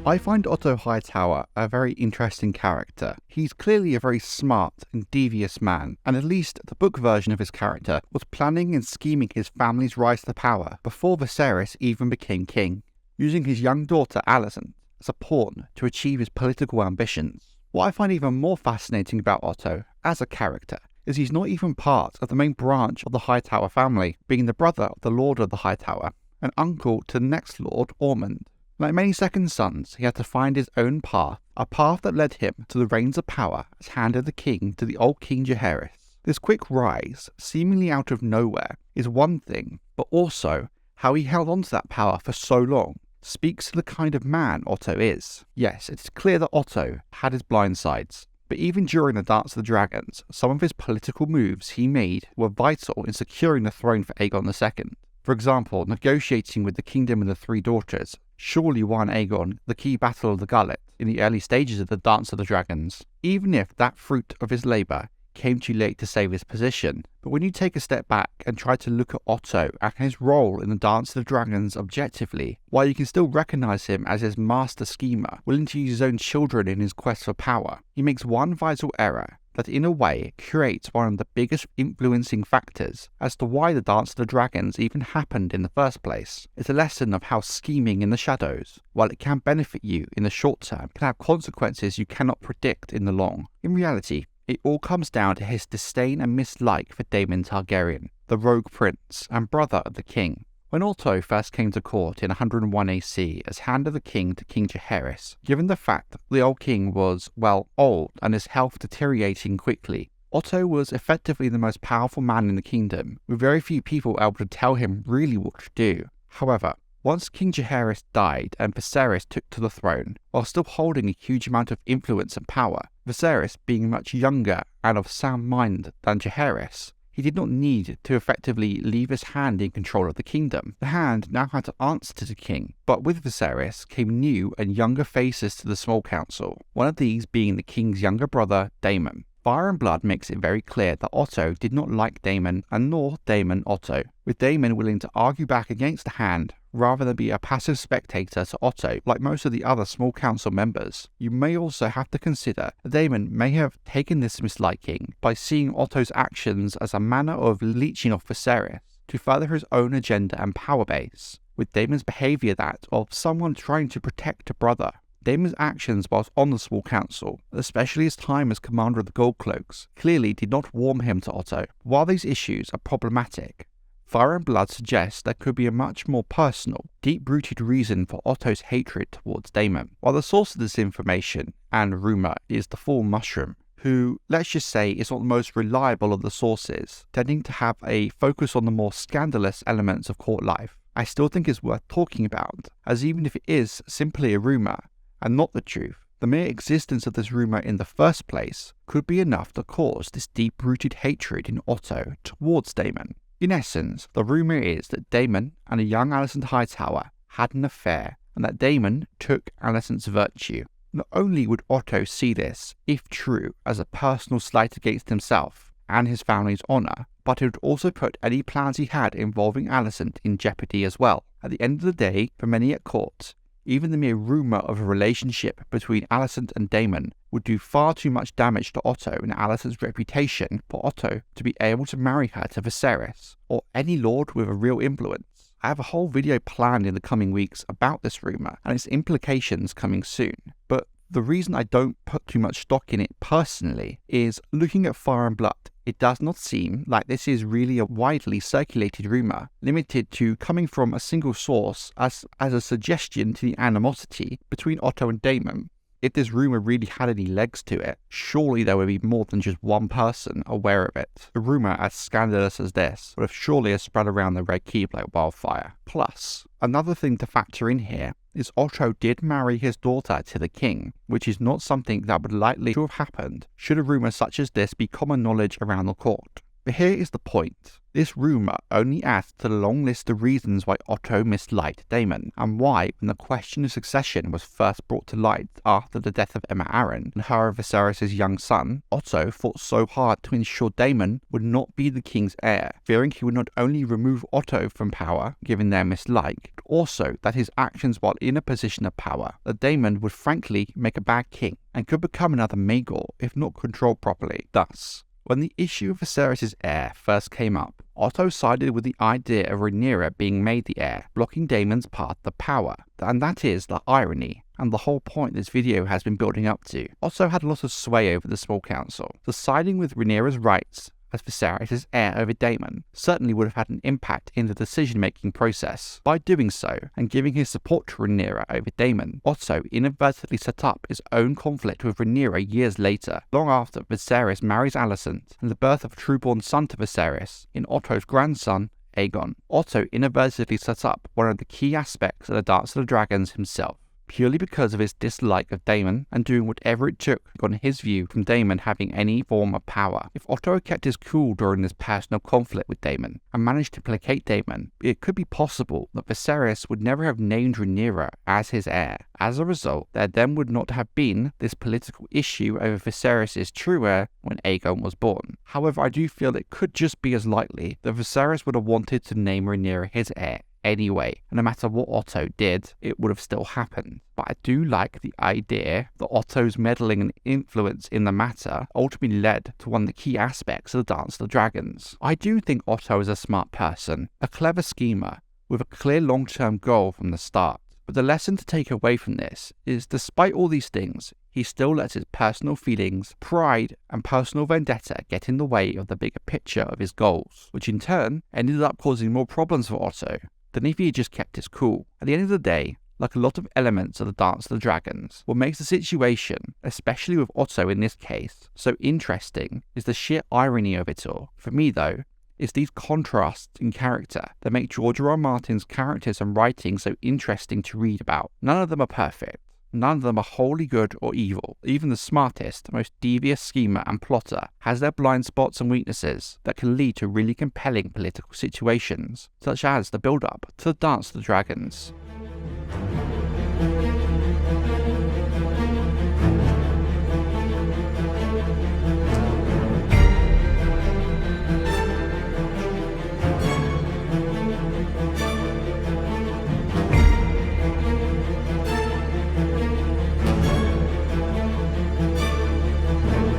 I find Otto Hightower a very interesting character. He's clearly a very smart and devious man, and at least the book version of his character was planning and scheming his family's rise to power before Viserys even became king, using his young daughter Alicent as a pawn to achieve his political ambitions. What I find even more fascinating about Otto as a character is he's not even part of the main branch of the Hightower family, being the brother of the Lord of the Hightower and uncle to the next Lord, Ormond. Like many second sons, he had to find his own path, a path that led him to the reins of power as Hand of the King to the old King Jaehaerys. This quick rise, seemingly out of nowhere, is one thing, but also how he held on to that power for so long speaks to the kind of man Otto is. Yes, it's clear that Otto had his blind sides, but even during the Dance of the Dragons, some of his political moves he made were vital in securing the throne for Aegon II. For example, negotiating with the Kingdom of the Three Daughters surely won Aegon the key battle of the Gullet in the early stages of the Dance of the Dragons, even if that fruit of his labour came too late to save his position. But when you take a step back and try to look at Otto and his role in the Dance of the Dragons objectively, while you can still recognise him as his master schemer, willing to use his own children in his quest for power, he makes one vital error that in a way creates one of the biggest influencing factors as to why the Dance of the Dragons even happened in the first place. It's a lesson of how scheming in the shadows, while it can benefit you in the short term, can have consequences you cannot predict in the long. In reality, it all comes down to his disdain and mislike for Daemon Targaryen, the rogue prince and brother of the king. When Otto first came to court in 101 AC as Hand of the King to King Jaehaerys, given the fact that the old king was, well, old and his health deteriorating quickly, Otto was effectively the most powerful man in the kingdom, with very few people able to tell him really what to do. However, once King Jaehaerys died and Viserys took to the throne, while still holding a huge amount of influence and power, Viserys being much younger and of sound mind than Jaehaerys, he did not need to effectively leave his hand in control of the kingdom. The hand now had to answer to the king, but with Viserys came new and younger faces to the small council, one of these being the king's younger brother, Daemon. Fire and Blood makes it very clear that Otto did not like Daemon, and nor Daemon Otto, with Daemon willing to argue back against the hand rather than be a passive spectator to Otto like most of the other small council members. You may also have to consider that Daemon may have taken this misliking by seeing Otto's actions as a manner of leeching off Viserys to further his own agenda and power base, with Daemon's behaviour that of someone trying to protect a brother. Daemon's actions whilst on the small council, especially his time as commander of the Gold Cloaks, clearly did not warm him to Otto. While these issues are problematic, Fire and Blood suggests there could be a much more personal, deep-rooted reason for Otto's hatred towards Daemon. While the source of this information and rumour is the Full Mushroom, who, let's just say, is not the most reliable of the sources, tending to have a focus on the more scandalous elements of court life, I still think is worth talking about, as even if it is simply a rumour and not the truth, the mere existence of this rumour in the first place could be enough to cause this deep-rooted hatred in Otto towards Daemon. In essence, the rumour is that Daemon and a young Alicent Hightower had an affair, and that Daemon took Alicent's virtue. Not only would Otto see this, if true, as a personal slight against himself and his family's honour, but it would also put any plans he had involving Alicent in jeopardy as well. At the end of the day, for many at court, even the mere rumour of a relationship between Alicent and Daemon would do far too much damage to Otto and Alicent's reputation for Otto to be able to marry her to Viserys, or any lord with a real influence. I have a whole video planned in the coming weeks about this rumour and its implications coming soon, but the reason I don't put too much stock in it personally is, looking at Fire and Blood, it does not seem like this is really a widely circulated rumour, limited to coming from a single source as a suggestion to the animosity between Otto and Daemon. If this rumour really had any legs to it, surely there would be more than just one person aware of it. A rumour as scandalous as this would have surely spread around the Red Keep like wildfire. Plus, another thing to factor in here is Otto did marry his daughter to the king, which is not something that would likely to have happened should a rumour such as this be common knowledge around the court. But here is the point. This rumour only adds to the long list of reasons why Otto misliked Daemon, and why, when the question of succession was first brought to light after the death of Aemma Arryn and her of Viserys' young son, Otto fought so hard to ensure Daemon would not be the king's heir, fearing he would not only remove Otto from power, given their mislike, but also that his actions while in a position of power, that Daemon would frankly make a bad king, and could become another Maegor if not controlled properly. Thus, when the issue of Viserys' heir first came up, Otto sided with the idea of Rhaenyra being made the heir, blocking Daemon's path to power. And that is the irony, and the whole point this video has been building up to. Otto had a lot of sway over the small council, so siding with Rhaenyra's rights as Viserys' heir over Daemon certainly would have had an impact in the decision-making process. By doing so, and giving his support to Rhaenyra over Daemon, Otto inadvertently set up his own conflict with Rhaenyra years later, long after Viserys marries Alicent and the birth of a true-born son to Viserys in Otto's grandson, Aegon. Otto inadvertently set up one of the key aspects of the Dance of the Dragons himself, purely because of his dislike of Daemon and doing whatever it took on his view from Daemon having any form of power. If Otto had kept his cool during this personal conflict with Daemon and managed to placate Daemon, it could be possible that Viserys would never have named Rhaenyra as his heir. As a result, there then would not have been this political issue over Viserys' true heir when Aegon was born. However, I do feel it could just be as likely that Viserys would have wanted to name Rhaenyra his heir anyway, and no matter what Otto did, it would have still happened. But I do like the idea that Otto's meddling and influence in the matter ultimately led to one of the key aspects of the Dance of the Dragons. I do think Otto is a smart person, a clever schemer, with a clear long-term goal from the start. But the lesson to take away from this is, despite all these things, he still lets his personal feelings, pride, and personal vendetta get in the way of the bigger picture of his goals, which in turn ended up causing more problems for Otto than if he had just kept his cool. At the end of the day, like a lot of elements of the Dance of the Dragons, what makes the situation, especially with Otto in this case, so interesting is the sheer irony of it all. For me though, it's these contrasts in character that make George R. R. Martin's characters and writing so interesting to read about. None of them are perfect. None of them are wholly good or evil. Even the smartest, most devious schemer and plotter has their blind spots and weaknesses that can lead to really compelling political situations, such as the build-up to the Dance of the Dragons.